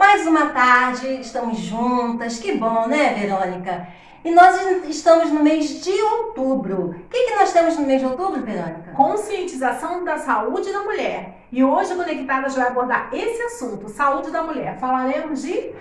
Mais uma tarde, estamos juntas, que bom, né, Verônica? E nós estamos no mês de outubro. O que nós temos no mês de outubro, Verônica? Conscientização da saúde da mulher. E hoje a Conectadas vai abordar esse assunto, saúde da mulher. Falaremos de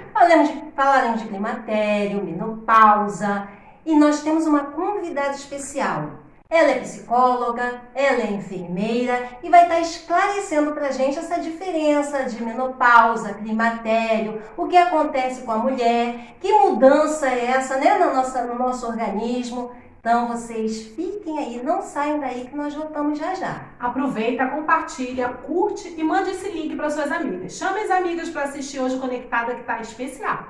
climatério, menopausa, e nós temos uma convidada especial. Ela é psicóloga, ela é enfermeira e vai estar esclarecendo para a gente essa diferença de menopausa, climatério, o que acontece com a mulher, que mudança é essa, né, no nosso organismo. Então vocês fiquem aí, não saiam daí que nós voltamos já já. Aproveita, compartilha, curte e mande esse link para suas amigas. Chame as amigas para assistir hoje Conectada, que está especial.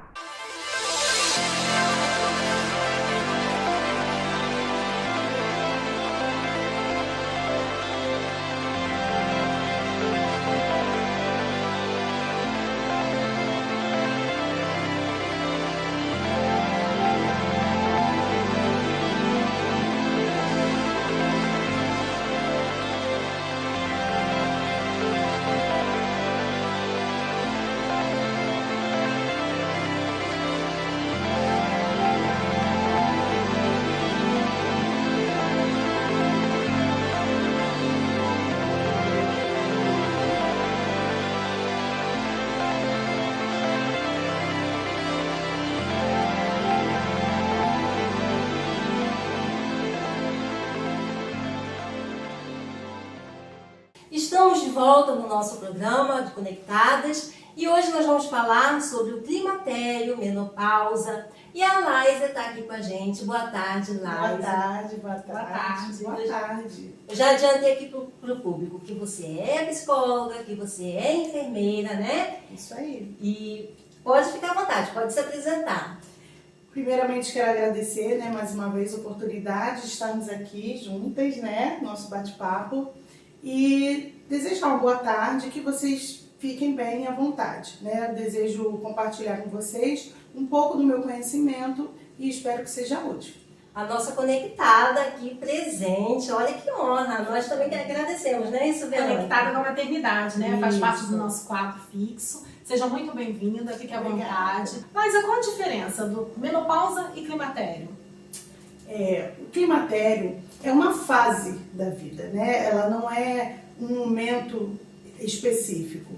Estamos de volta no nosso programa de Conectadas e hoje nós vamos falar sobre o climatério, menopausa. E a Laísa está aqui com a gente. Boa tarde, Laísa. Boa tarde. Eu já adiantei aqui para o público que você é psicóloga, que você é enfermeira, né? Isso aí. E pode ficar à vontade, pode se apresentar. Primeiramente quero agradecer, né, mais uma vez a oportunidade de estarmos aqui juntas, né, nosso bate-papo. E desejar uma boa tarde, que vocês fiquem bem à vontade, né? Eu desejo compartilhar com vocês um pouco do meu conhecimento e espero que seja útil. A nossa conectada aqui presente, olha que honra, nós também agradecemos, né? Isso, Verônica? Conectada com a maternidade, né? Faz Isso. parte do nosso quadro fixo. Seja muito bem-vinda, fique à Obrigada. vontade. Mas qual a diferença do menopausa e climatério? O climatério é uma fase da vida, né? Ela não é um momento específico.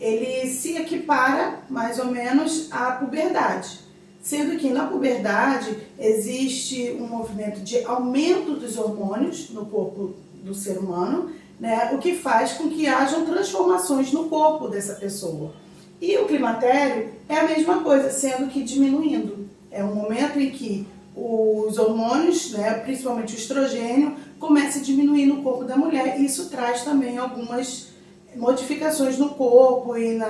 Ele se equipara mais ou menos à puberdade, sendo que na puberdade existe um movimento de aumento dos hormônios no corpo do ser humano, né? O que faz com que hajam transformações no corpo dessa pessoa. E o climatério é a mesma coisa, sendo que diminuindo. É um momento em que os hormônios, né, principalmente o estrogênio, começa a diminuir no corpo da mulher. Isso traz também algumas modificações no corpo e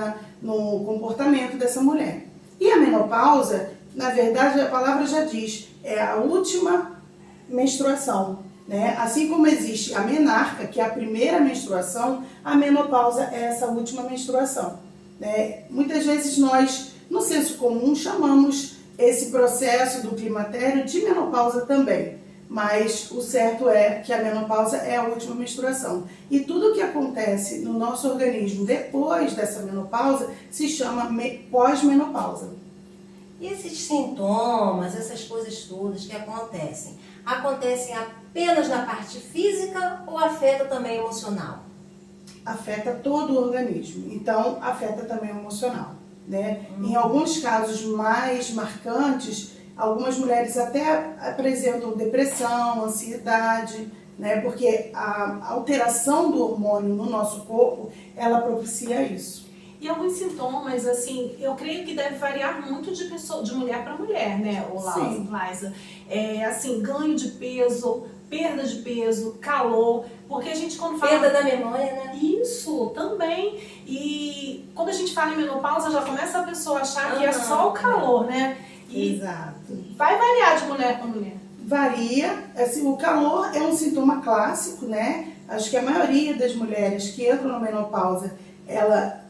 no comportamento dessa mulher. E a menopausa, na verdade, a palavra já diz, é a última menstruação, né? Assim como existe a menarca, que é a primeira menstruação, a menopausa é essa última menstruação, né? Muitas vezes nós, no senso comum, chamamos esse processo do climatério de menopausa também, mas o certo é que a menopausa é a última menstruação. E tudo que acontece no nosso organismo depois dessa menopausa se chama pós-menopausa. E esses sintomas, essas coisas todas que acontecem apenas na parte física ou afeta também o emocional? Afeta todo o organismo, então afeta também o emocional, né? Em alguns casos mais marcantes, algumas mulheres até apresentam depressão, ansiedade, né? Porque a alteração do hormônio no nosso corpo, ela propicia isso. E alguns sintomas, assim, eu creio que deve variar muito de mulher para mulher, né, Laísa? Assim, ganho de peso, perda de peso, calor, porque a gente quando fala... Perda da memória, né? Isso, também. E quando a gente fala em menopausa, já começa a pessoa a achar que é só o calor, né? E exato. Vai variar de mulher para mulher. Varia, assim, o calor é um sintoma clássico, né? Acho que a maioria das mulheres que entram na menopausa, ela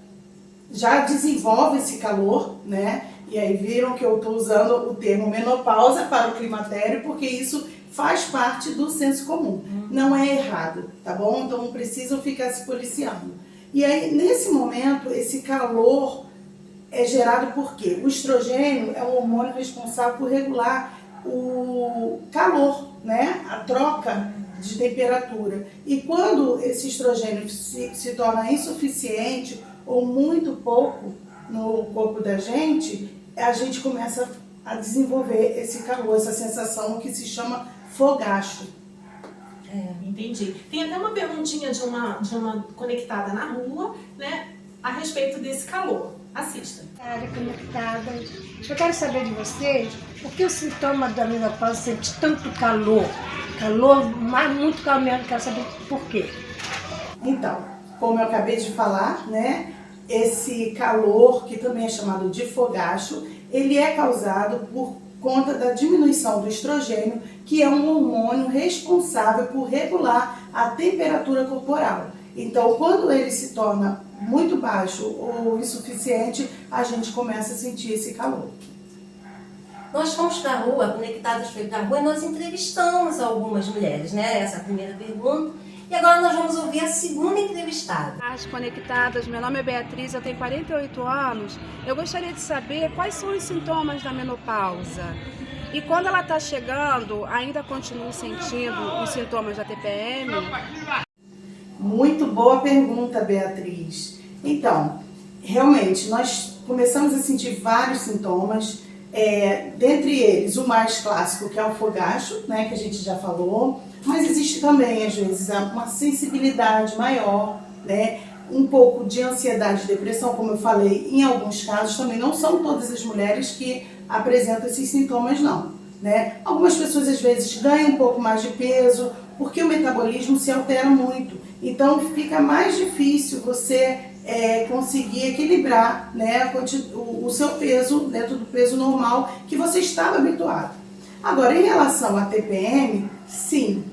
já desenvolve esse calor, né? E aí viram que eu estou usando o termo menopausa para o climatério, porque isso faz parte do senso comum. Não é errado, tá bom? Então não precisam ficar se policiando. E aí, nesse momento, esse calor é gerado por quê? O estrogênio é um hormônio responsável por regular o calor, né? A troca de temperatura. E quando esse estrogênio se torna insuficiente ou muito pouco no corpo da gente, a gente começa a desenvolver esse calor, essa sensação que se chama fogacho. Entendi. Tem até uma perguntinha de uma conectada na rua, né, a respeito desse calor. Assista. Área conectada. Eu quero saber de vocês por que o sintoma da menopausa sente tanto calor? Calor, mas muito calor mesmo, quero saber por quê. Então, como eu acabei de falar, né, esse calor, que também é chamado de fogacho, ele é causado por conta da diminuição do estrogênio, que é um hormônio responsável por regular a temperatura corporal. Então, quando ele se torna muito baixo ou insuficiente, a gente começa a sentir esse calor. Nós fomos para a rua, Conectadas foi para a rua, e nós entrevistamos algumas mulheres, né? Essa é a primeira pergunta. E agora nós vamos ouvir a segunda entrevistada. As Conectadas, meu nome é Beatriz, eu tenho 48 anos. Eu gostaria de saber quais são os sintomas da menopausa. E quando ela está chegando, ainda continuo sentindo os sintomas da TPM? Muito boa pergunta, Beatriz. Então, realmente, nós começamos a sentir vários sintomas, dentre eles o mais clássico, que é o fogacho, né, que a gente já falou, mas existe também, às vezes, uma sensibilidade maior, né, um pouco de ansiedade e depressão, como eu falei, em alguns casos também. Não são todas as mulheres que apresentam esses sintomas, não, né? Algumas pessoas, às vezes, ganham um pouco mais de peso, porque o metabolismo se altera muito. Então, fica mais difícil você conseguir equilibrar, né, o seu peso dentro do peso normal que você estava habituado. Agora, em relação à TPM, sim,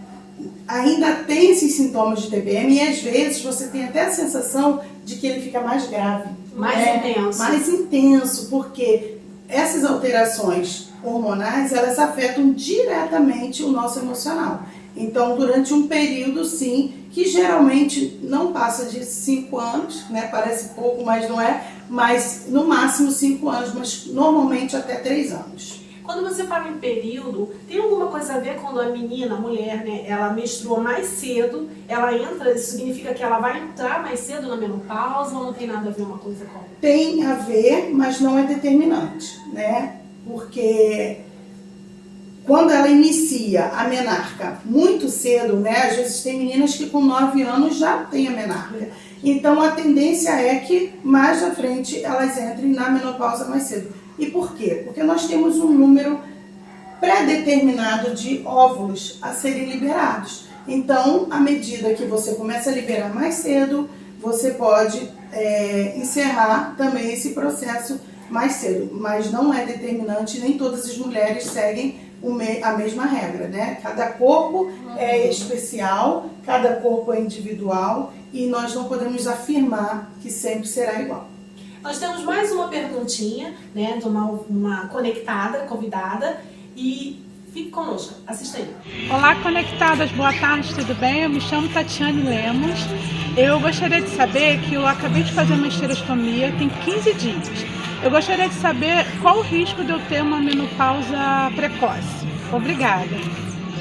ainda tem esses sintomas de TPM e às vezes você tem até a sensação de que ele fica mais grave. Mais intenso. Mais intenso, porque essas alterações hormonais, elas afetam diretamente o nosso emocional. Então, durante um período, sim, que geralmente não passa de 5 anos, né? Parece pouco, mas não é, mas no máximo 5 anos, mas normalmente até 3 anos. Quando você fala em período, tem alguma coisa a ver quando a menina, a mulher, né, ela menstrua mais cedo, ela entra, isso significa que ela vai entrar mais cedo na menopausa ou não tem nada a ver uma coisa com a outra? Tem a ver, mas não é determinante, né? Porque quando ela inicia a menarca muito cedo, né? Às vezes tem meninas que com 9 anos já têm a menarca. Então a tendência é que mais à frente elas entrem na menopausa mais cedo. E por quê? Porque nós temos um número pré-determinado de óvulos a serem liberados. Então, à medida que você começa a liberar mais cedo, você pode encerrar também esse processo mais cedo. Mas não é determinante, nem todas as mulheres seguem a mesma regra, né? Cada corpo é especial, cada corpo é individual e nós não podemos afirmar que sempre será igual. Nós temos mais uma perguntinha, né, de uma conectada, convidada, e fique conosco, assista aí. Olá, conectadas, boa tarde, tudo bem? Eu me chamo Tatiane Lemos. Eu gostaria de saber que eu acabei de fazer uma histerectomia, tem 15 dias. Eu gostaria de saber qual o risco de eu ter uma menopausa precoce. Obrigada.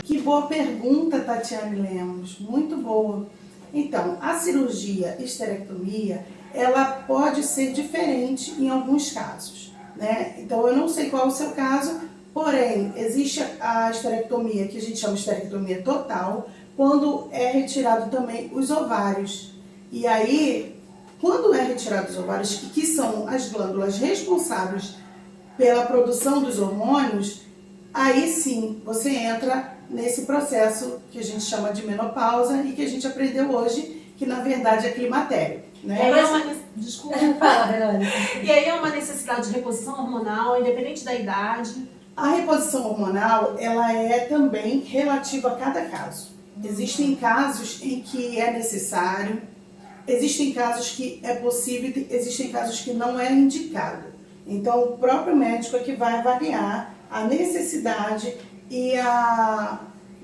Que boa pergunta, Tatiane Lemos, muito boa. Então, a cirurgia histerectomia, ela pode ser diferente em alguns casos, né? Então, eu não sei qual é o seu caso, porém, existe a histerectomia, que a gente chama de histerectomia total, quando é retirado também os ovários. E aí, quando é retirado os ovários, que são as glândulas responsáveis pela produção dos hormônios, aí sim, você entra nesse processo que a gente chama de menopausa e que a gente aprendeu hoje, que na verdade é climatério. Né? Desculpa. E aí é uma necessidade de reposição hormonal, independente da idade? A reposição hormonal, ela é também relativa a cada caso. Existem casos em que é necessário, existem casos que é possível, existem casos que não é indicado. Então, o próprio médico é que vai avaliar a necessidade e a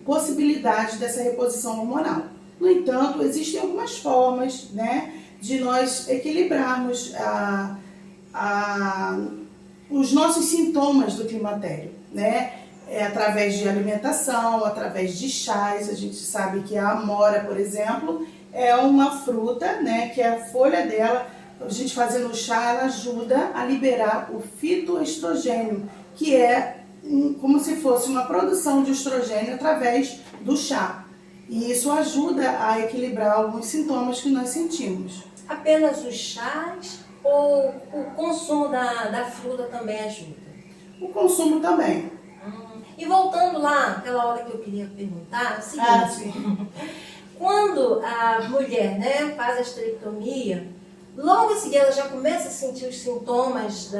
possibilidade dessa reposição hormonal. No entanto, existem algumas formas, né, de nós equilibrarmos os nossos sintomas do climatério, né? Através de alimentação, através de chás. A gente sabe que a amora, por exemplo, é uma fruta, né? Que a folha dela, a gente fazendo o chá, ela ajuda a liberar o fitoestrogênio, que é como se fosse uma produção de estrogênio através do chá. E isso ajuda a equilibrar alguns sintomas que nós sentimos. Apenas os chás ou o consumo da fruta também ajuda? O consumo também. E voltando lá, aquela hora que eu queria perguntar, é o seguinte, Sim. quando a mulher, né, faz a esterectomia, logo em seguida ela já começa a sentir os sintomas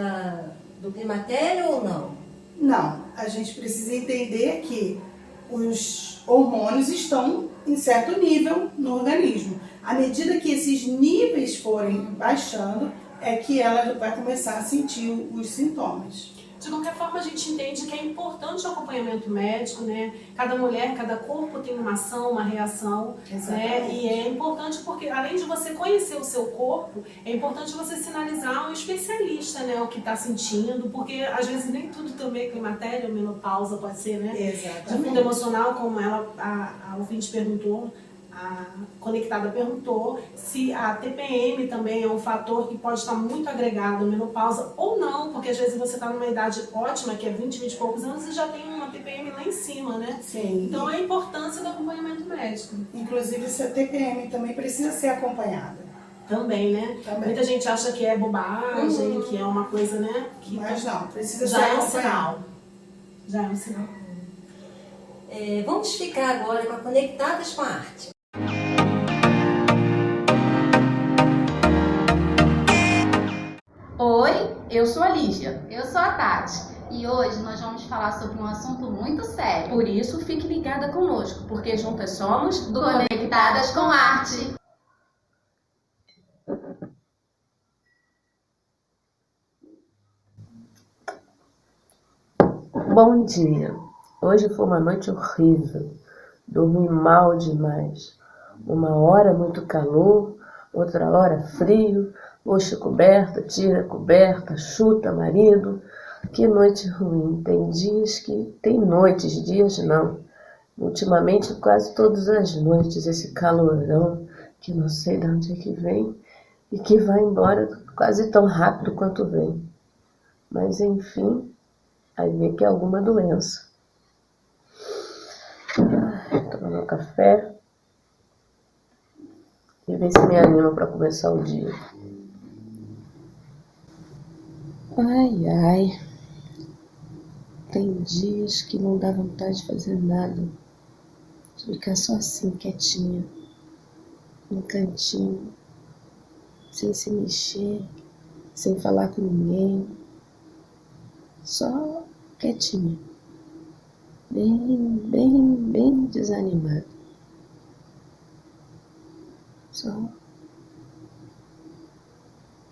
do climatério ou não? Não, a gente precisa entender que os hormônios estão em certo nível no organismo. À medida que esses níveis forem baixando, é que ela vai começar a sentir os sintomas. De qualquer forma, a gente entende que é importante o acompanhamento médico, né? Cada mulher, cada corpo tem uma ação, uma reação, né? E é importante porque, além de você conhecer o seu corpo, é importante você sinalizar um especialista, né? O que está sentindo, porque às vezes nem tudo também é climatério, menopausa pode ser, né? Exatamente. De fundo emocional, como a ouvinte perguntou, a conectada perguntou se a TPM também é um fator que pode estar muito agregado à menopausa ou não, porque às vezes você está numa idade ótima, que é 20 e poucos anos, e já tem uma TPM lá em cima, né? Sim. Então é a importância do acompanhamento médico. Inclusive, essa TPM também precisa ser acompanhada. Também, né? Também. Muita gente acha que é bobagem, que é uma coisa, né? Que Mas não, precisa ser já é um acompanhada. sinal. Já é um sinal. Vamos ficar agora com a Conectadas com a Arte. Oi, eu sou a Lígia. Eu sou a Tati. E hoje nós vamos falar sobre um assunto muito sério. Por isso, fique ligada conosco, porque juntas somos do Conectadas com Arte. Bom dia. Hoje foi uma noite horrível. Dormi mal demais. Uma hora muito calor, outra hora frio. Puxa coberta, tira coberta, chuta marido. Que noite ruim. Tem noites, dias não. Ultimamente quase todas as noites esse calorão que não sei de onde é que vem e que vai embora quase tão rápido quanto vem. Mas enfim, aí vê que é alguma doença. Tomar meu café e ver se me anima para começar o dia. Ai, ai. Tem dias que não dá vontade de fazer nada. De ficar só assim, quietinha, no cantinho, sem se mexer, sem falar com ninguém. Só quietinha. Bem desanimada. Só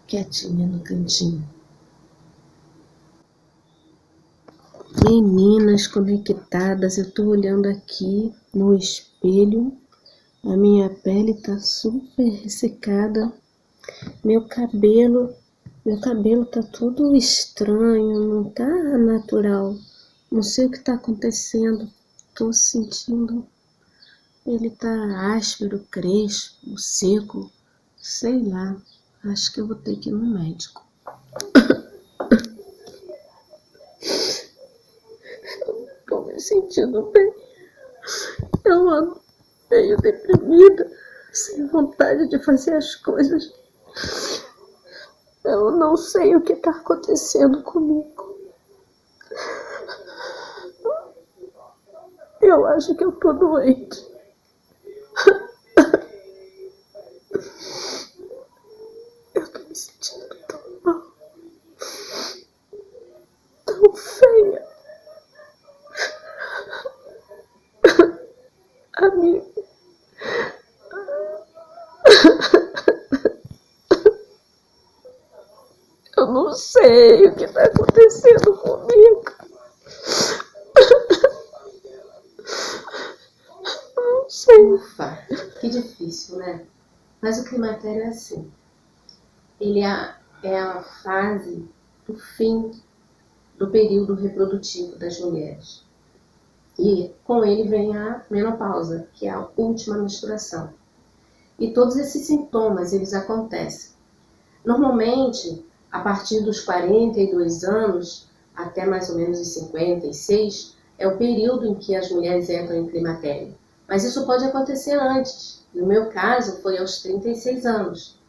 quietinha no cantinho. Meninas conectadas, eu tô olhando aqui no espelho, a minha pele tá super ressecada, meu cabelo tá todo estranho, não tá natural, não sei o que tá acontecendo, tô sentindo, ele tá áspero, crespo, seco, sei lá, acho que eu vou ter que ir no médico. Tô me sentindo bem. Eu ando meio deprimida, sem vontade de fazer as coisas. Eu não sei o que tá acontecendo comigo. Eu acho que eu tô doente. Eu tô me sentindo tão mal, tão feia. Amigo, eu não sei o que está acontecendo comigo. Não sei. Ufa, que difícil, né? Mas o climatério é assim. Ele é a fase do fim do período reprodutivo das mulheres. E com ele vem a menopausa, que é a última menstruação. E todos esses sintomas, eles acontecem. Normalmente, a partir dos 42 anos, até mais ou menos os 56, é o período em que as mulheres entram em climatério. Mas isso pode acontecer antes. No meu caso, foi aos 36 anos.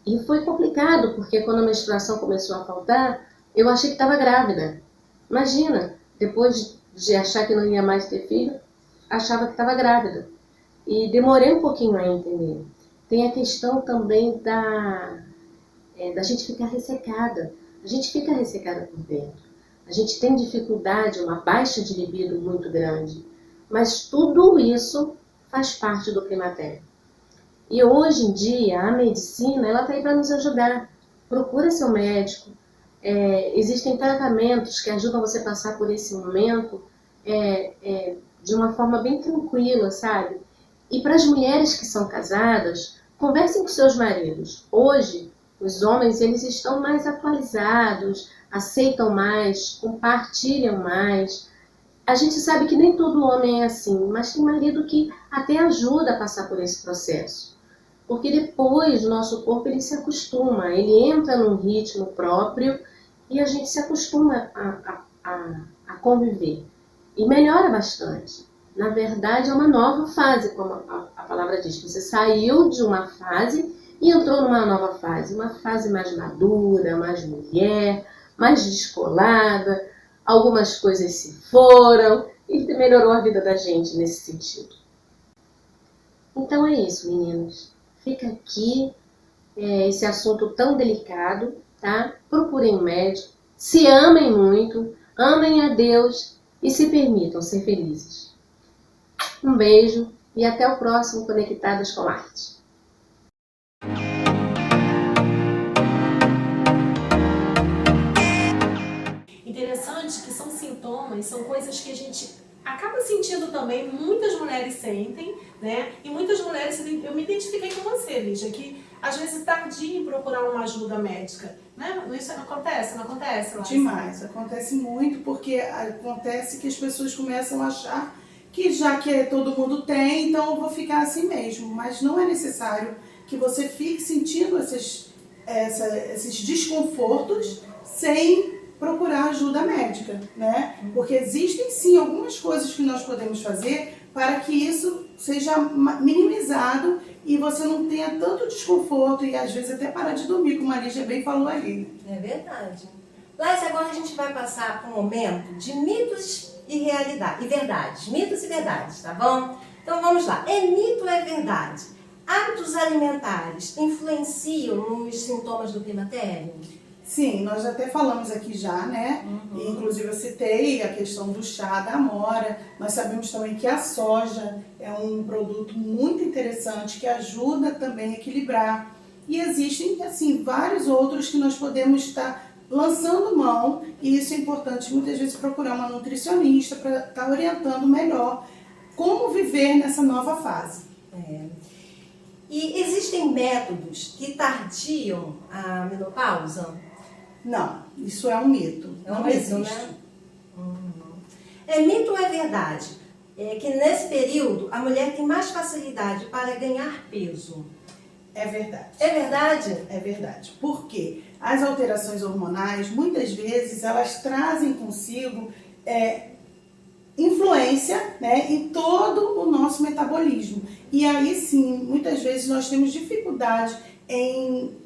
E foi complicado, porque quando a menstruação começou a faltar, eu achei que estava grávida. Imagina, depois de achar que não ia mais ter filho, achava que estava grávida. E demorei um pouquinho a entender. Tem a questão também da gente ficar ressecada. A gente fica ressecada por dentro. A gente tem dificuldade, uma baixa de libido muito grande. Mas tudo isso faz parte do climatério. E hoje em dia, a medicina está aí para nos ajudar. Procura seu médico. Existem tratamentos que ajudam você a passar por esse momento de uma forma bem tranquila, sabe? E para as mulheres que são casadas, conversem com seus maridos. Hoje, os homens eles estão mais atualizados, aceitam mais, compartilham mais. A gente sabe que nem todo homem é assim, mas tem marido que até ajuda a passar por esse processo. Porque depois o nosso corpo ele se acostuma, ele entra num ritmo próprio e a gente se acostuma a conviver. E melhora bastante. Na verdade, é uma nova fase, como a palavra diz. Você saiu de uma fase e entrou numa nova fase. Uma fase mais madura, mais mulher, mais descolada. Algumas coisas se foram e melhorou a vida da gente nesse sentido. Então é isso, meninas. Fica aqui esse assunto tão delicado, tá? Procurem um médico, se amem muito, amem a Deus e se permitam ser felizes. Um beijo e até o próximo Conectadas com Arte. Interessante que são sintomas, são coisas que a gente acaba sentindo também, muitas mulheres sentem, né? E muitas mulheres, eu me identifiquei com você, Lígia, que às vezes tardia em procurar uma ajuda médica, né? Isso não acontece, não acontece? Lázaro? Demais, acontece muito, porque acontece que as pessoas começam a achar que já que todo mundo tem, então eu vou ficar assim mesmo. Mas não é necessário que você fique sentindo esses desconfortos sem procurar ajuda médica, né? Porque existem sim algumas coisas que nós podemos fazer para que isso seja minimizado e você não tenha tanto desconforto e às vezes até parar de dormir, como a Lígia bem falou ali. É verdade. Laís, agora a gente vai passar por um momento de mitos e realidade, e verdades. Mitos e verdades, tá bom? Então vamos lá. É mito ou é verdade? Hábitos alimentares influenciam nos sintomas do climatério? Sim, nós até falamos aqui já, né? Inclusive eu citei a questão do chá da amora. Nós sabemos também que a soja é um produto muito interessante que ajuda também a equilibrar. E existem, assim, vários outros que nós podemos estar lançando mão, e isso é importante muitas vezes procurar uma nutricionista para estar orientando melhor como viver nessa nova fase. E existem métodos que tardiam a menopausa? Não, isso é um mito. É um não mito, existe. né? É mito ou é verdade? É que nesse período a mulher tem mais facilidade para ganhar peso. É verdade. É verdade? É verdade. Por quê? As alterações hormonais, muitas vezes, elas trazem consigo influência, né, em todo o nosso metabolismo. E aí sim, muitas vezes nós temos dificuldade em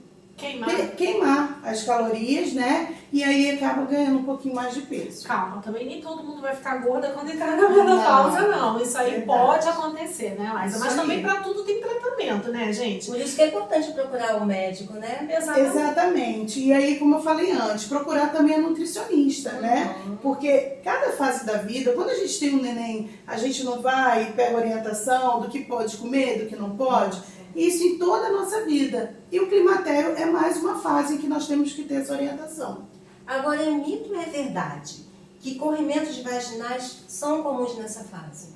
queimar as calorias, né? E aí acaba ganhando um pouquinho mais de peso. Calma, também nem todo mundo vai ficar gorda quando entrar na menopausa, não. Isso aí pode acontecer, né, Laísa? Mas também para tudo tem tratamento, né, gente? Por isso que é importante procurar um médico, né? Exatamente. E aí, como eu falei antes, procurar também a nutricionista, né? Porque cada fase da vida, quando a gente tem um neném, a gente não vai e pega orientação do que pode comer, do que não pode. Isso em toda a nossa vida. E o climatério é mais uma fase em que nós temos que ter essa orientação. Agora, é mito ou é verdade que corrimentos vaginais são comuns nessa fase?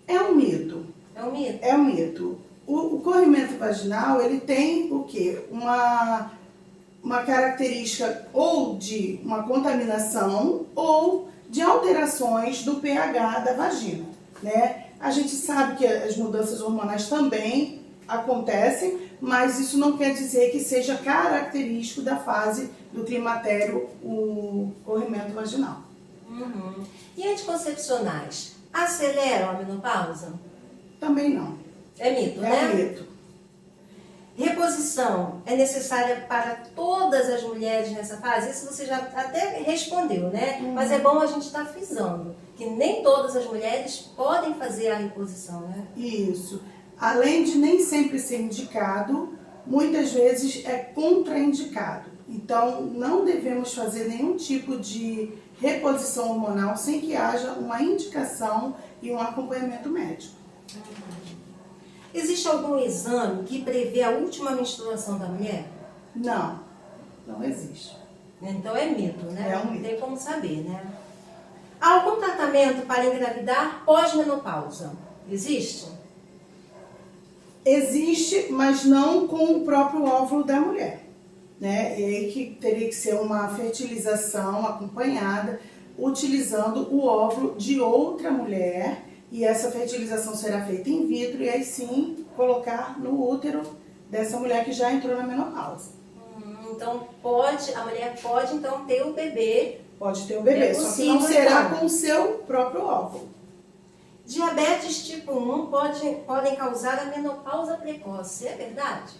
É um mito. É um mito? É um mito. O corrimento vaginal, ele tem o quê? Uma característica ou de uma contaminação ou de alterações do pH da vagina, né? A gente sabe que as mudanças hormonais também acontecem, mas isso não quer dizer que seja característico da fase do climatério o corrimento vaginal. Uhum. E anticoncepcionais aceleram a menopausa? Também não. É mito, né? É um mito. Reposição é necessária para todas as mulheres nessa fase? Isso você já até respondeu, né? Mas é bom a gente estar frisando que nem todas as mulheres podem fazer a reposição, né? Isso. Além de nem sempre ser indicado, muitas vezes é contraindicado. Então, não devemos fazer nenhum tipo de reposição hormonal sem que haja uma indicação e um acompanhamento médico. Existe algum exame que prevê a última menstruação da mulher? Não, não existe. Então é mito, né? É um Não mito. tem como saber, né? Há algum tratamento para engravidar pós-menopausa? Existe? Existe, mas não com o próprio óvulo da mulher, né? E aí que teria que ser uma fertilização acompanhada, utilizando o óvulo de outra mulher, e essa fertilização será feita in vitro, e aí sim colocar no útero dessa mulher que já entrou na menopausa. Então a mulher pode então ter o bebê. Pode ter o bebê, É só que não possível, será então. com o seu próprio óvulo. Diabetes tipo 1 podem causar a menopausa precoce, é verdade?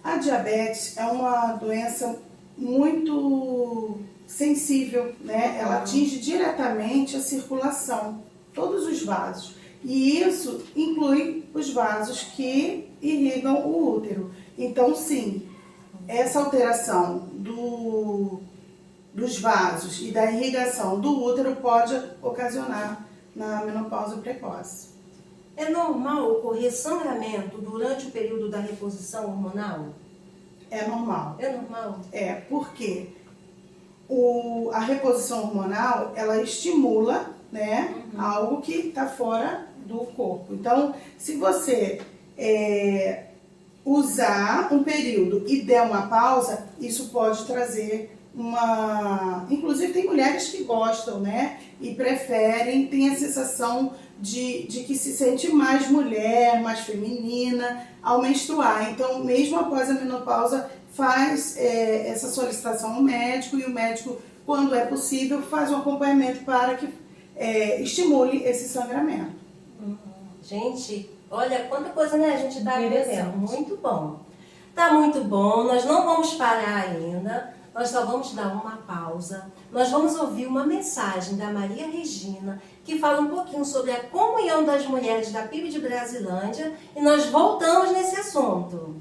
A diabetes é uma doença muito sensível, né? Ela atinge diretamente a circulação, todos os vasos. E isso inclui os vasos que irrigam o útero. Então, sim, essa alteração dos vasos e da irrigação do útero pode ocasionar na menopausa precoce. É normal ocorrer sangramento durante o período da reposição hormonal? É normal. É normal? É, porque a reposição hormonal, ela estimula, né, algo que está fora do corpo. Então, se você usar um período e der uma pausa, isso pode trazer Inclusive, tem mulheres que gostam, né, e preferem, tem a sensação de que se sente mais mulher, mais feminina ao menstruar. Então, mesmo após a menopausa, faz essa solicitação ao médico, e o médico, quando é possível, faz um acompanhamento para que estimule esse sangramento. Gente, olha quanta coisa, né, a gente está aprendendo. Muito bom. Tá muito bom, nós não vamos parar ainda. Nós só vamos dar uma pausa. Nós vamos ouvir uma mensagem da Maria Regina, que fala um pouquinho sobre a comunhão das mulheres da PIB de Brasilândia, e nós voltamos nesse assunto.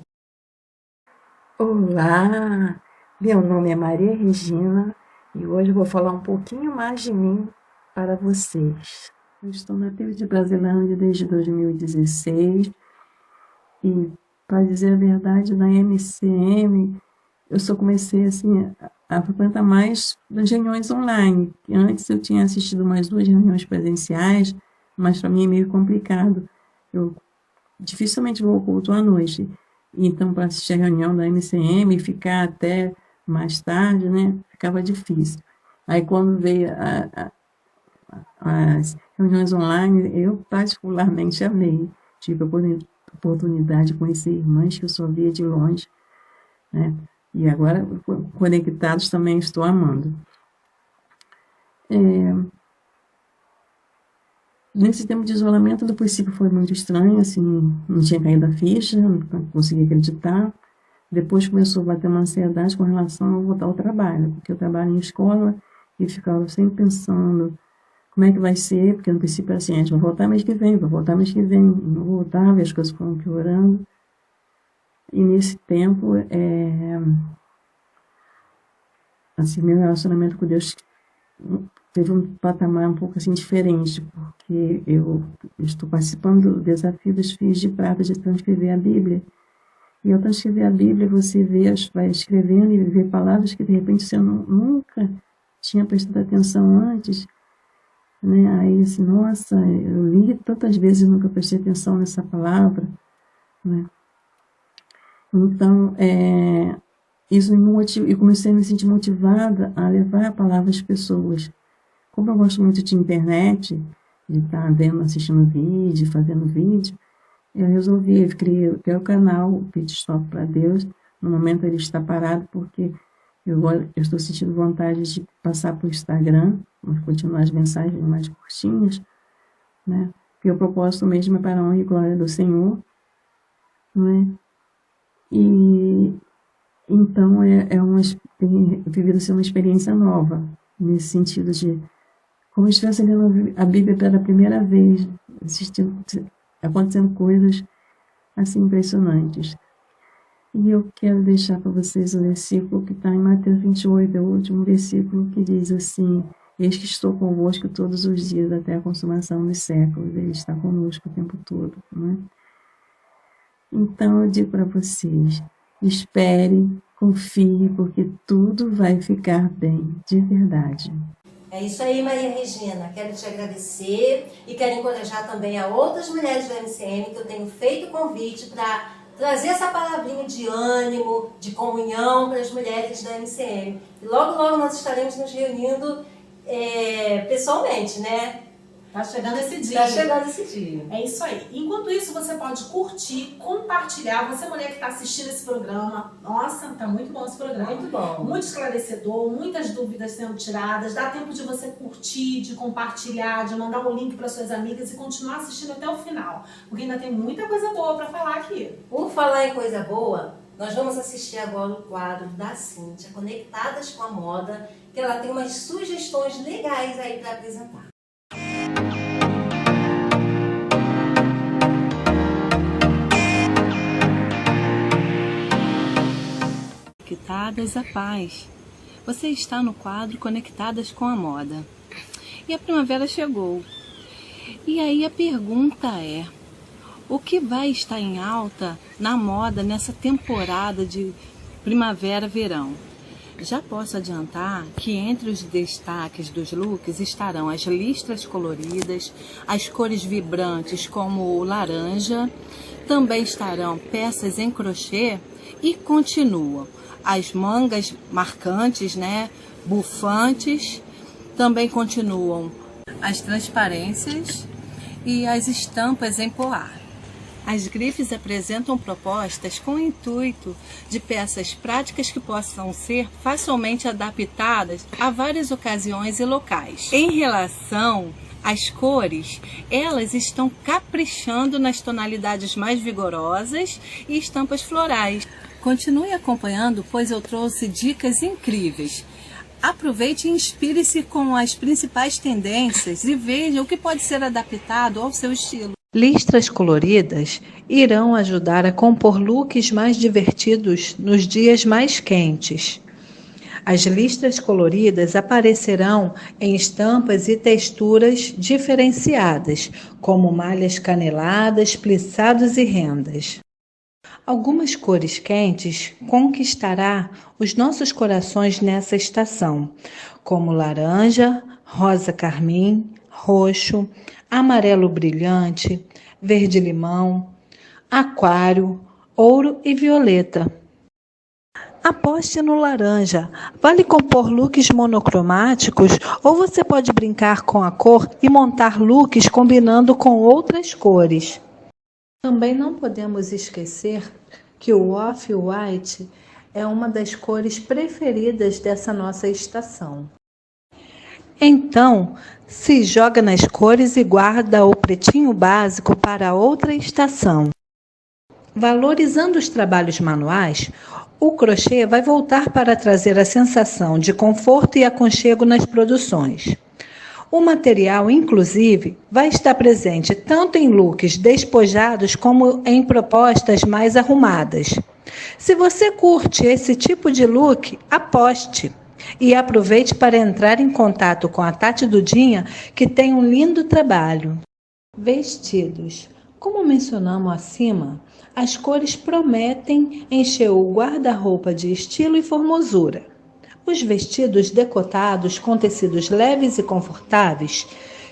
Olá, meu nome é Maria Regina e hoje eu vou falar um pouquinho mais de mim para vocês. Eu estou na PIB de Brasilândia desde 2016 e, para dizer a verdade, na MCM eu só comecei assim, a frequentar mais das reuniões online. Antes eu tinha assistido mais 2 reuniões presenciais, mas para mim é meio complicado. Eu dificilmente vou ao culto à noite. Então, para assistir a reunião da MCM e ficar até mais tarde, né, ficava difícil. Aí, quando veio as reuniões online, eu particularmente amei. Tive a oportunidade de conhecer irmãs que eu só via de longe, né? E agora, conectados, também estou amando. Nesse tempo de isolamento, do princípio foi muito estranho, assim, não tinha caído a ficha, não conseguia acreditar. Depois começou a bater uma ansiedade com relação a voltar ao trabalho, porque eu trabalho em escola e ficava sempre pensando como é que vai ser, porque no princípio era assim, a gente vai voltar mês que vem, não voltava, e as coisas foram piorando. E nesse tempo, assim, meu relacionamento com Deus teve um patamar um pouco assim diferente, porque eu estou participando do desafio dos Fios de Prata de transcrever a Bíblia. E ao transcrever a Bíblia, você vai escrevendo e vê palavras que de repente você nunca tinha prestado atenção antes, né? Aí assim, nossa, eu li tantas vezes e nunca prestei atenção nessa palavra, né? Então, isso me motiva, eu comecei a me sentir motivada a levar a palavra às pessoas. Como eu gosto muito de internet, de estar vendo, assistindo vídeo, fazendo vídeo, eu resolvi, criei o canal, o Pit Stop para Deus. No momento ele está parado porque eu estou sentindo vontade de passar para o Instagram, mas continuar as mensagens mais curtinhas, né? Porque o propósito mesmo é para a honra e glória do Senhor, não é? E então tem vivido ser uma experiência nova, nesse sentido de como se estivesse lendo a Bíblia pela primeira vez, acontecendo coisas assim impressionantes. E eu quero deixar para vocês o versículo que está em Mateus 28, é o último versículo, que diz assim: eis que estou convosco todos os dias até a consumação dos séculos. Ele está conosco o tempo todo, não é? Então eu digo para vocês, espere, confie, porque tudo vai ficar bem, de verdade. É isso aí, Maria Regina. Quero te agradecer e quero encorajar também a outras mulheres do MCM que eu tenho feito convite para trazer essa palavrinha de ânimo, de comunhão para as mulheres da MCM. E logo, logo nós estaremos nos reunindo pessoalmente, né? Tá chegando esse dia. Tá chegando esse dia. É isso aí. Enquanto isso, você pode curtir, compartilhar. Você, mulher que está assistindo esse programa, nossa, tá muito bom esse programa. Muito bom. Muito esclarecedor, muitas dúvidas sendo tiradas. Dá tempo de você curtir, de compartilhar, de mandar um link para suas amigas e continuar assistindo até o final. Porque ainda tem muita coisa boa para falar aqui. Por falar em coisa boa, nós vamos assistir agora o quadro da Cíntia, Conectadas com a Moda, que ela tem umas sugestões legais aí para apresentar. Conectadas à paz. Você está no quadro Conectadas com a Moda. E a primavera chegou. E aí a pergunta é: o que vai estar em alta na moda nessa temporada de primavera-verão? Já posso adiantar que entre os destaques dos looks estarão as listras coloridas, as cores vibrantes como o laranja, também estarão peças em crochê e continuam as mangas marcantes, né, bufantes, também continuam as transparências e as estampas em poá. As grifes apresentam propostas com o intuito de peças práticas que possam ser facilmente adaptadas a várias ocasiões e locais. Em relação às cores, elas estão caprichando nas tonalidades mais vigorosas e estampas florais. Continue acompanhando, pois eu trouxe dicas incríveis. Aproveite e inspire-se com as principais tendências e veja o que pode ser adaptado ao seu estilo. Listras coloridas irão ajudar a compor looks mais divertidos nos dias mais quentes. As listras coloridas aparecerão em estampas e texturas diferenciadas, como malhas caneladas, plissados e rendas. Algumas cores quentes conquistará os nossos corações nessa estação, como laranja, rosa carmim, roxo, amarelo brilhante, verde-limão, aquário, ouro e violeta. Aposte no laranja. Vale compor looks monocromáticos ou você pode brincar com a cor e montar looks combinando com outras cores. Também não podemos esquecer que o off-white é uma das cores preferidas dessa nossa estação. Então, se joga nas cores e guarda o pretinho básico para outra estação. Valorizando os trabalhos manuais, o crochê vai voltar para trazer a sensação de conforto e aconchego nas produções. O material, inclusive, vai estar presente tanto em looks despojados como em propostas mais arrumadas. Se você curte esse tipo de look, aposte! E aproveite para entrar em contato com a Tati Dudinha, que tem um lindo trabalho. Vestidos. Como mencionamos acima, as cores prometem encher o guarda-roupa de estilo e formosura. Os vestidos decotados com tecidos leves e confortáveis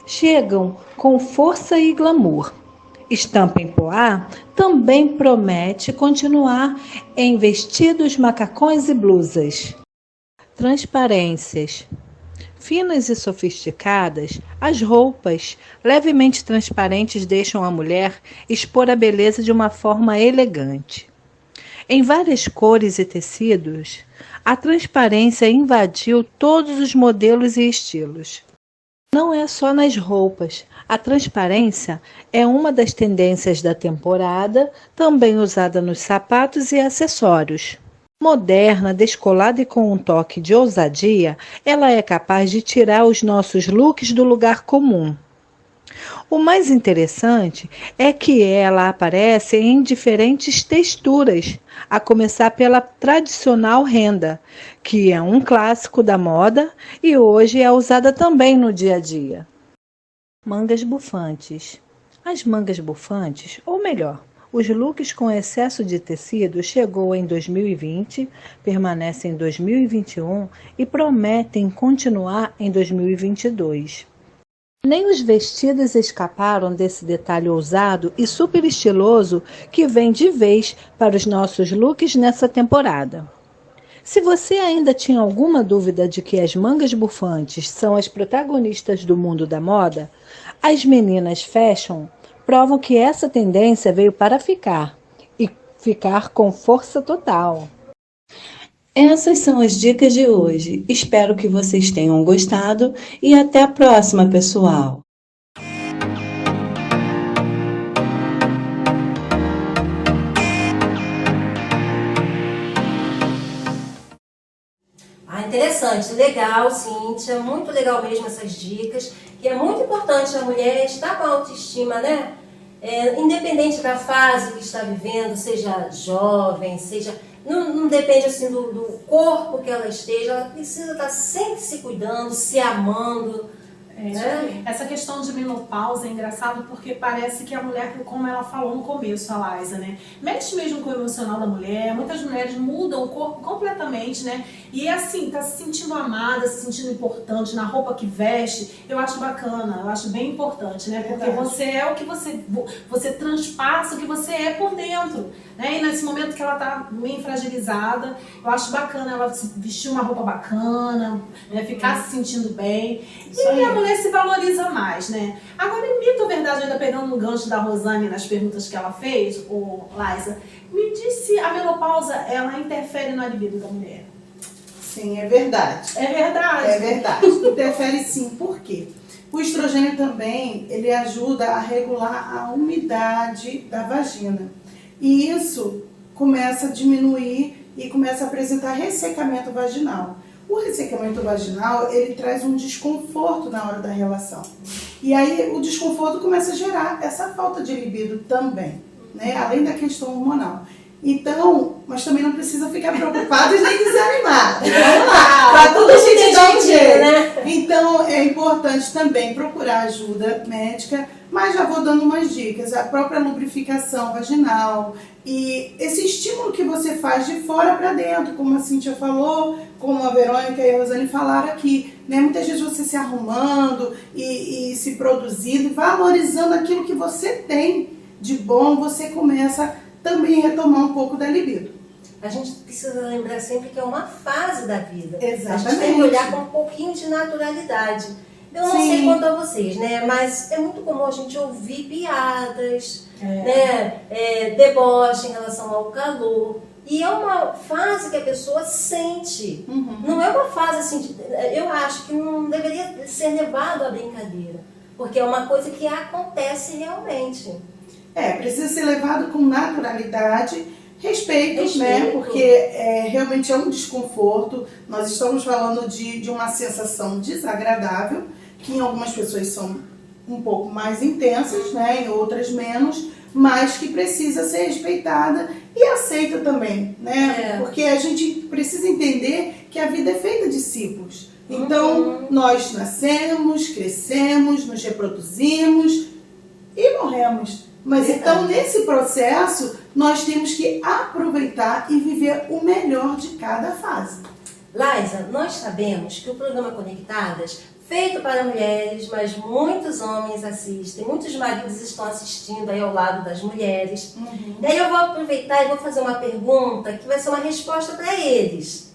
chegam com força e glamour. estampa em poá também promete continuar em vestidos, macacões e blusas. Transparências. Finas e sofisticadas, as roupas levemente transparentes deixam a mulher expor a beleza de uma forma elegante. Em várias cores e tecidos, a transparência invadiu todos os modelos e estilos. Não é só nas roupas. A transparência é uma das tendências da temporada, também usada nos sapatos e acessórios. Moderna, descolada e com um toque de ousadia, ela é capaz de tirar os nossos looks do lugar comum. O mais interessante é que ela aparece em diferentes texturas, a começar pela tradicional renda, que é um clássico da moda e hoje é usada também no dia a dia. Mangas bufantes. As mangas bufantes, ou melhor, os looks com excesso de tecido chegou em 2020, permanecem em 2021 e prometem continuar em 2022. Nem os vestidos escaparam desse detalhe ousado e super estiloso que vem de vez para os nossos looks nessa temporada. Se você ainda tinha alguma dúvida de que as mangas bufantes são as protagonistas do mundo da moda, as meninas fashion provam que essa tendência veio para ficar, e ficar com força total. Essas são as dicas de hoje. Espero que vocês tenham gostado e até a próxima, pessoal! Interessante, legal, Cíntia, muito legal mesmo essas dicas, que é muito importante a mulher estar com a autoestima, né? Independente da fase que está vivendo, seja jovem, seja... Não depende assim do corpo que ela esteja, ela precisa estar sempre se cuidando, se amando. Essa questão de menopausa é engraçado porque parece que a mulher, como ela falou no começo, a Liza, né? Mexe mesmo com o emocional da mulher, muitas mulheres mudam o corpo completamente, né? E assim, tá se sentindo amada, se sentindo importante na roupa que veste, eu acho bacana, eu acho bem importante, né? Porque você é o que você transpassa o que você é por dentro, né? E nesse momento que ela tá meio fragilizada, eu acho bacana ela vestir uma roupa bacana, né? Ficar se sentindo bem. E a mulher se valoriza mais, né? Agora, é mito ou verdade, ainda pegando um gancho da Rosane nas perguntas que ela fez, Liza, me diz se a menopausa, ela interfere na libido da mulher. Sim, é verdade. É verdade? É verdade. Interfere sim. Por quê? O estrogênio também, ele ajuda a regular a umidade da vagina. E isso começa a diminuir e começa a apresentar ressecamento vaginal. O ressecamento vaginal, ele traz um desconforto na hora da relação. E aí o desconforto começa a gerar essa falta de libido também, né? Além da questão hormonal. Então, mas também não precisa ficar preocupado e nem desanimar. Vamos lá, para tudo a gente dá um jeito, né? Então, é importante também procurar ajuda médica, mas já vou dando umas dicas. A própria lubrificação vaginal e esse estímulo que você faz de fora para dentro, como a Cíntia falou, como a Verônica e a Rosane falaram aqui, né? Muitas vezes você se arrumando e se produzindo, valorizando aquilo que você tem de bom, você começa também retomar um pouco da libido. A gente precisa lembrar sempre que é uma fase da vida. Exatamente. A gente tem que olhar com um pouquinho de naturalidade. Eu não sei quanto a vocês, né? Mas é muito comum a gente ouvir piadas, né? Deboche em relação ao calor. E é uma fase que a pessoa sente. Não é uma fase assim, eu acho que não deveria ser levado à brincadeira. Porque é uma coisa que acontece realmente. Precisa ser levado com naturalidade, respeito, né? Porque realmente é um desconforto. Nós estamos falando de uma sensação desagradável, que em algumas pessoas são um pouco mais intensas, né? Em outras menos, mas que precisa ser respeitada e aceita também, né? Porque a gente precisa entender que a vida é feita de ciclos. Então, nós nascemos, crescemos, nos reproduzimos e morremos. Mas então, nesse processo, nós temos que aproveitar e viver o melhor de cada fase. Liza, nós sabemos que o programa Conectadas feito para mulheres, mas muitos homens assistem, muitos maridos estão assistindo aí ao lado das mulheres. Daí eu vou aproveitar e vou fazer uma pergunta que vai ser uma resposta para eles.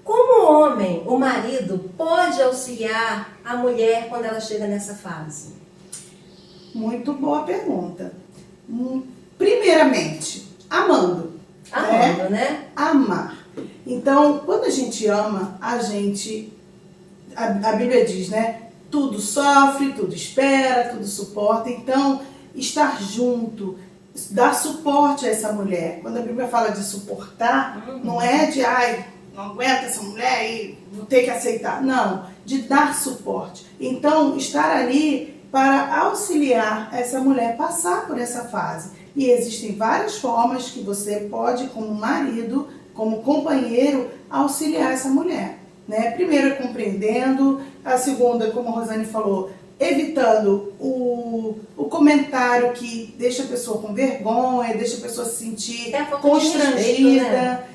Como o homem, o marido, pode auxiliar a mulher quando ela chega nessa fase? Muito boa pergunta. Primeiramente, amando. Amando, né? Amar. Então, quando a gente ama, a Bíblia diz, né? Tudo sofre, tudo espera, tudo suporta. Então, estar junto, dar suporte a essa mulher. Quando a Bíblia fala de suportar, não é de, não aguento essa mulher e vou ter que aceitar. Não, de dar suporte. Então, estar ali para auxiliar essa mulher passar por essa fase. E existem várias formas que você pode, como marido, como companheiro, auxiliar essa mulher. Né? Primeiro, compreendendo. A segunda, como a Rosane falou, evitando o comentário que deixa a pessoa com vergonha, deixa a pessoa se sentir constrangida.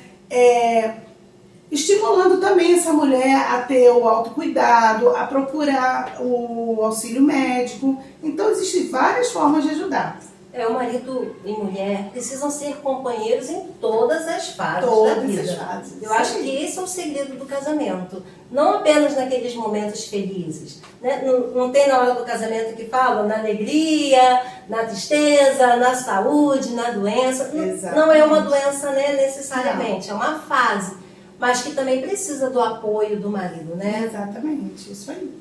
Estimulando também essa mulher a ter o autocuidado, a procurar o auxílio médico. Então, existem várias formas de ajudar. O marido e mulher precisam ser companheiros em todas as fases da vida. Eu acho que esse é o segredo do casamento. Não apenas naqueles momentos felizes. Né? Não tem na hora do casamento que falam na alegria, na tristeza, na saúde, na doença. Não é uma doença, né, necessariamente, é uma fase. Mas que também precisa do apoio do marido, né? Exatamente, isso aí.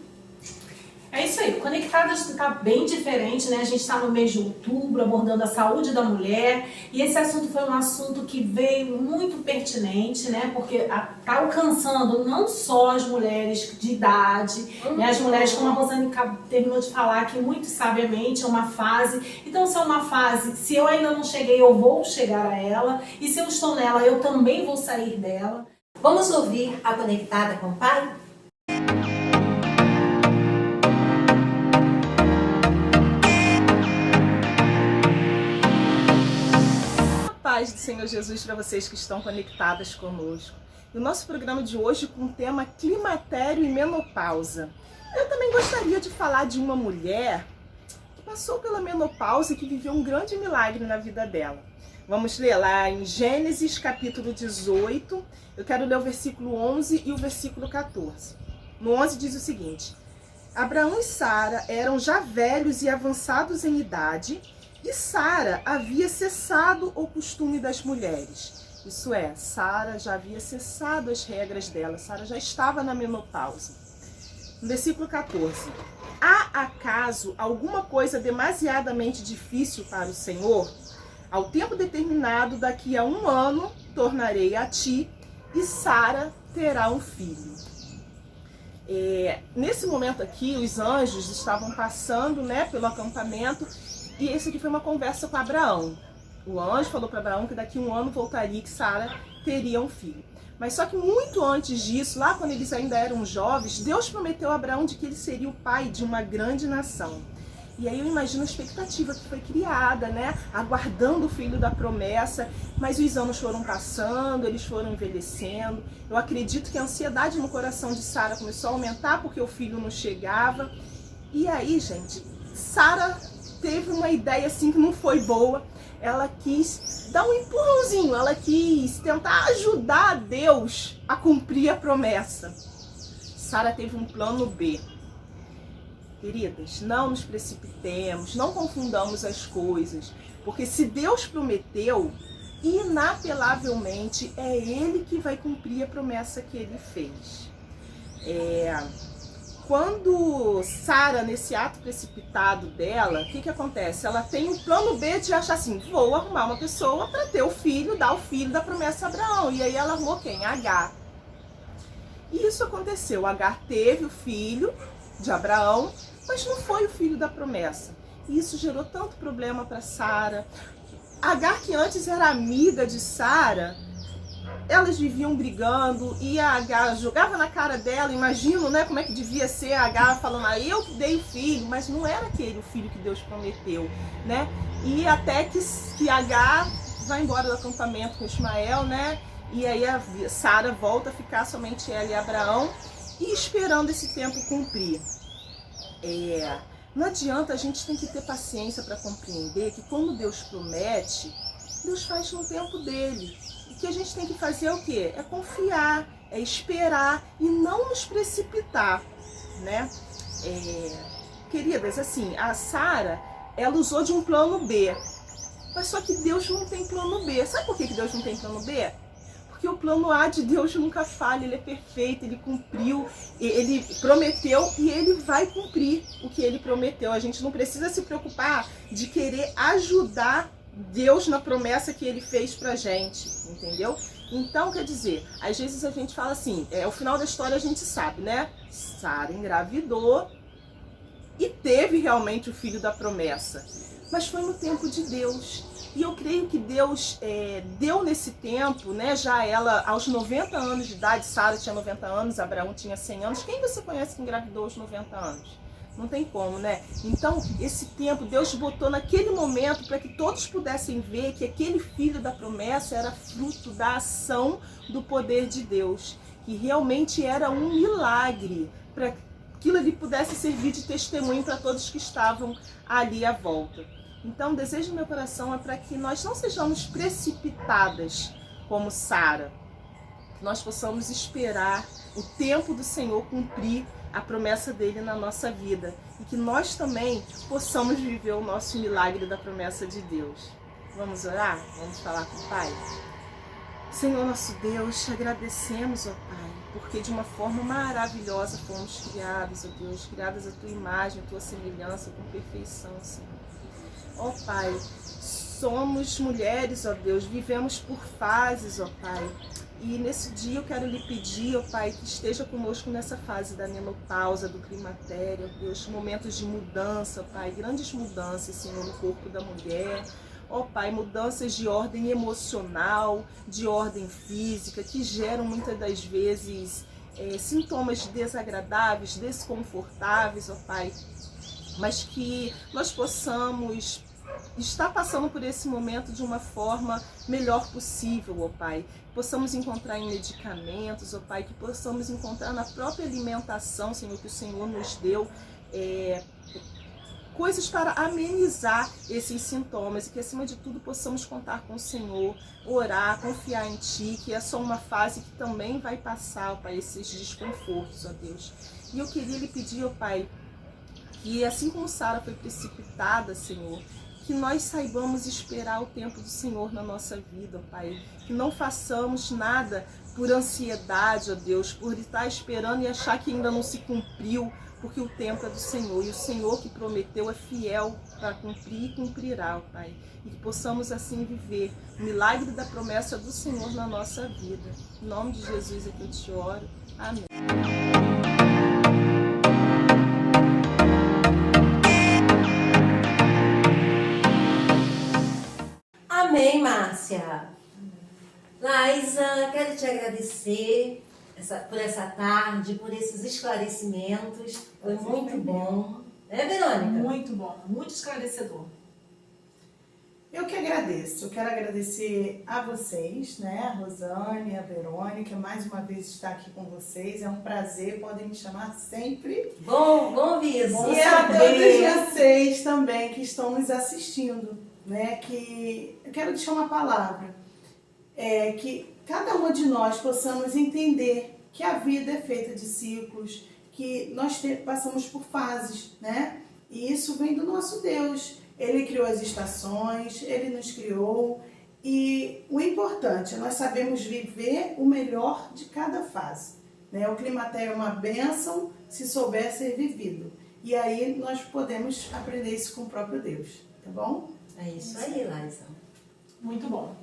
É isso aí, Conectadas está bem diferente, né? A gente está no mês de outubro, abordando a saúde da mulher. E esse assunto foi um assunto que veio muito pertinente, né? Porque está alcançando não só as mulheres de idade, né? As mulheres, como a Rosane terminou de falar, que muito sabiamente é uma fase. Então, se é uma fase, se eu ainda não cheguei, eu vou chegar a ela. E se eu estou nela, eu também vou sair dela. Vamos ouvir a Conectada com o Pai? Paz do Senhor Jesus para vocês que estão conectadas conosco. E o nosso programa de hoje com o tema climatério e menopausa. Eu também gostaria de falar de uma mulher que passou pela menopausa e que viveu um grande milagre na vida dela. Vamos ler lá em Gênesis capítulo 18, eu quero ler o versículo 11 e o versículo 14. No 11 diz o seguinte: Abraão e Sara eram já velhos e avançados em idade, e Sara havia cessado o costume das mulheres. Isso é, Sara já havia cessado as regras dela, Sara já estava na menopausa. No versículo 14. Há acaso alguma coisa demasiadamente difícil para o Senhor? Ao tempo determinado, daqui a 1 ano, tornarei a ti, e Sara terá um filho. Nesse momento aqui, os anjos estavam passando, né, pelo acampamento. E esse aqui foi uma conversa com Abraão. O anjo falou para Abraão que daqui a 1 ano voltaria e que Sara teria um filho. Mas só que muito antes disso, lá quando eles ainda eram jovens, Deus prometeu a Abraão de que ele seria o pai de uma grande nação. E aí eu imagino a expectativa que foi criada, né? Aguardando o filho da promessa. Mas os anos foram passando, eles foram envelhecendo. Eu acredito que a ansiedade no coração de Sara começou a aumentar porque o filho não chegava. E aí, gente, Sara teve uma ideia assim que não foi boa. Ela quis dar um empurrãozinho, ela quis tentar ajudar a Deus a cumprir a promessa. Sara teve um plano B. Queridas, não nos precipitemos, não confundamos as coisas, porque se Deus prometeu, inapelavelmente é Ele que vai cumprir a promessa que Ele fez. Quando Sara, nesse ato precipitado dela, o que acontece? Ela tem um plano B de achar assim, vou arrumar uma pessoa para ter o filho, dar o filho da promessa a Abraão. E aí ela arrumou quem? Agar. E isso aconteceu. Agar teve o filho de Abraão, mas não foi o filho da promessa. E isso gerou tanto problema para Sara. Agar, que antes era amiga de Sara, elas viviam brigando e a Agar jogava na cara dela, imagino, né, como é que devia ser a Agar falando, eu que dei o filho, mas não era aquele o filho que Deus prometeu, né? E até que Agar vai embora do acampamento com Ismael, né? E aí a Sara volta a ficar somente ela e Abraão. e esperando esse tempo cumprir. Não adianta, a gente tem que ter paciência para compreender que quando Deus promete, Deus faz no tempo dele. O que a gente tem que fazer é o quê? É confiar, é esperar e não nos precipitar, né? Queridas, assim, a Sara, ela usou de um plano B, mas só que Deus não tem plano B. Sabe por que Deus não tem plano B? Porque o plano A de Deus nunca falha, ele é perfeito, ele cumpriu, ele prometeu e ele vai cumprir o que ele prometeu. A gente não precisa se preocupar de querer ajudar Deus na promessa que ele fez pra gente, entendeu? Então, quer dizer, às vezes a gente fala assim, o final da história a gente sabe, né? Sara engravidou e teve realmente o filho da promessa, mas foi no tempo de Deus. E eu creio que Deus deu nesse tempo, né? Já ela aos 90 anos de idade, Sara tinha 90 anos, Abraão tinha 100 anos. Quem você conhece que engravidou aos 90 anos? Não tem como, né? Então, esse tempo Deus botou naquele momento para que todos pudessem ver que aquele filho da promessa era fruto da ação do poder de Deus, que realmente era um milagre, para que aquilo ali pudesse servir de testemunho para todos que estavam ali à volta. Então, o desejo do meu coração é para que nós não sejamos precipitadas como Sara, que nós possamos esperar o tempo do Senhor cumprir a promessa dele na nossa vida e que nós também possamos viver o nosso milagre da promessa de Deus. Vamos orar? Vamos falar com o Pai? Senhor nosso Deus, te agradecemos, ó Pai, porque de uma forma maravilhosa fomos criados, ó Deus, criadas à tua imagem, à tua semelhança, com perfeição, Senhor. Ó Pai, somos mulheres, ó Deus, vivemos por fases, ó Pai. E nesse dia eu quero lhe pedir, ó Pai, que esteja conosco nessa fase da menopausa, do climatério, ó Deus, momentos de mudança, ó Pai, grandes mudanças, Senhor, no corpo da mulher. Ó Pai, mudanças de ordem emocional, de ordem física, que geram muitas das vezes sintomas desagradáveis, desconfortáveis, ó Pai. Mas que nós possamos estar passando por esse momento de uma forma melhor possível, ó Pai. Possamos encontrar em medicamentos, ó Pai, que possamos encontrar na própria alimentação, Senhor, que o Senhor nos deu, coisas para amenizar esses sintomas e que, acima de tudo, possamos contar com o Senhor, orar, confiar em Ti, que é só uma fase que também vai passar, ó Pai, esses desconfortos, ó Deus. E eu queria lhe pedir, ó Pai, que assim como Sara foi precipitada, Senhor, que nós saibamos esperar o tempo do Senhor na nossa vida, ó Pai. Que não façamos nada por ansiedade, ó Deus, por estar esperando e achar que ainda não se cumpriu, porque o tempo é do Senhor. E o Senhor que prometeu é fiel para cumprir e cumprirá, ó Pai. E que possamos assim viver o milagre da promessa do Senhor na nossa vida. Em nome de Jesus é que eu te oro. Amém. Amém, Márcia. Laísa, quero te agradecer por essa tarde, por esses esclarecimentos. Foi muito bom. É, Verônica? Muito bom, muito esclarecedor. Eu que agradeço. Eu quero agradecer a vocês, né? A Rosane, a Verônica, mais uma vez estar aqui com vocês. É um prazer, podem me chamar sempre. Bom ouvir isso. E a todos vocês também que estão nos assistindo, né? Que eu quero deixar uma palavra. Que cada uma de nós possamos entender que a vida é feita de ciclos, que nós passamos por fases, né? E isso vem do nosso Deus. Ele criou as estações, Ele nos criou. E o importante é nós sabermos viver o melhor de cada fase, né? O climatério é uma bênção se souber ser vivido. E aí nós podemos aprender isso com o próprio Deus, tá bom? É isso aí, Laísa. Muito bom.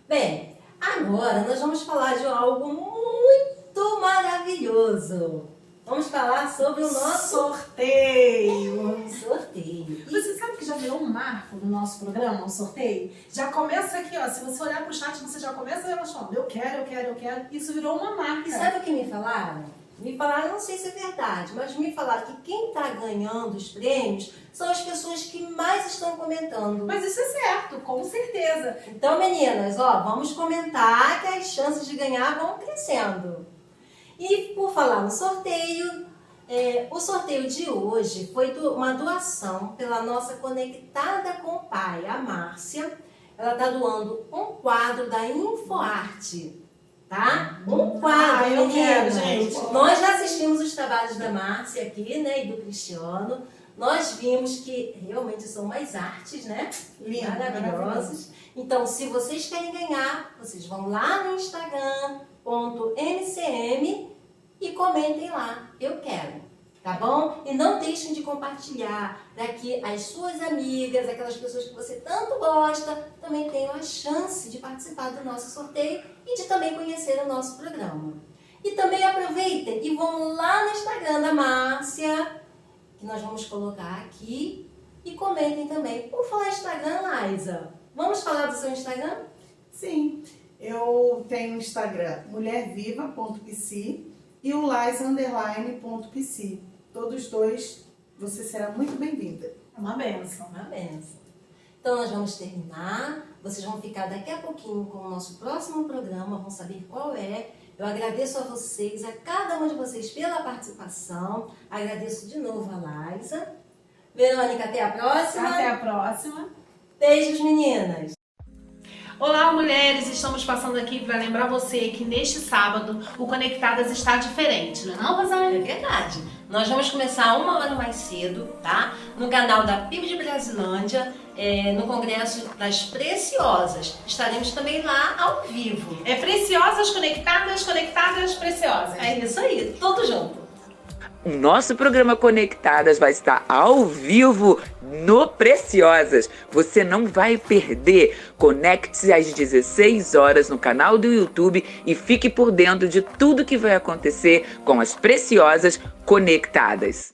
Bem, agora nós vamos falar de algo muito maravilhoso. Vamos falar sobre o nosso sorteio. Você sabe que já virou um marco do nosso programa, o sorteio? Já começa aqui, ó. Se você olhar pro chat, você já começa relaxando. Eu quero. Isso virou uma marca. E sabe o que me falaram? Me falaram, não sei se é verdade, mas me falaram que quem está ganhando os prêmios são as pessoas que mais estão comentando. Mas isso é certo, com certeza. Então, meninas, ó, vamos comentar que as chances de ganhar vão crescendo. E por falar no sorteio, o sorteio de hoje foi uma doação pela nossa Conectada com o Pai, a Márcia. Ela está doando um quadro da InfoArte, tá? Um quadro, eu quero, meninas. gente. Nós já assistimos os trabalhos da Márcia aqui, né, e do Cristiano. Nós vimos que realmente são mais artes, né? Lindo, Maravilhosos. Então, se vocês querem ganhar, vocês vão lá no Instagram.mcm e comentem lá, eu quero. Tá bom? E não deixem de compartilhar para que as suas amigas, aquelas pessoas que você tanto gosta, também tenham a chance de participar do nosso sorteio e de também conhecer o nosso programa. E também aproveitem e vão lá no Instagram da Márcia, que nós vamos colocar aqui, e comentem também. Por falar Instagram, Laísa, vamos falar do seu Instagram? Sim, eu tenho o Instagram mulherviva.pc e o lais_.pc. Todos dois, você será muito bem-vinda. Uma benção. Uma benção. Então nós vamos terminar, vocês vão ficar daqui a pouquinho com o nosso próximo programa, vão saber qual é. Eu agradeço a vocês, a cada uma de vocês pela participação, agradeço de novo a Laísa. Verônica, até a próxima. Até a próxima. Beijos, meninas. Olá, mulheres! Estamos passando aqui para lembrar você que neste sábado o Conectadas está diferente, não é não, Rosália? É verdade. Nós vamos começar 1 hora mais cedo, tá? No canal da PIB de Brasilândia, no Congresso das Preciosas. Estaremos também lá ao vivo. É Preciosas Conectadas, Conectadas Preciosas. É isso aí, tudo junto. O nosso programa Conectadas vai estar ao vivo no Preciosas. Você não vai perder. Conecte-se às 16 horas no canal do YouTube e fique por dentro de tudo que vai acontecer com as Preciosas Conectadas.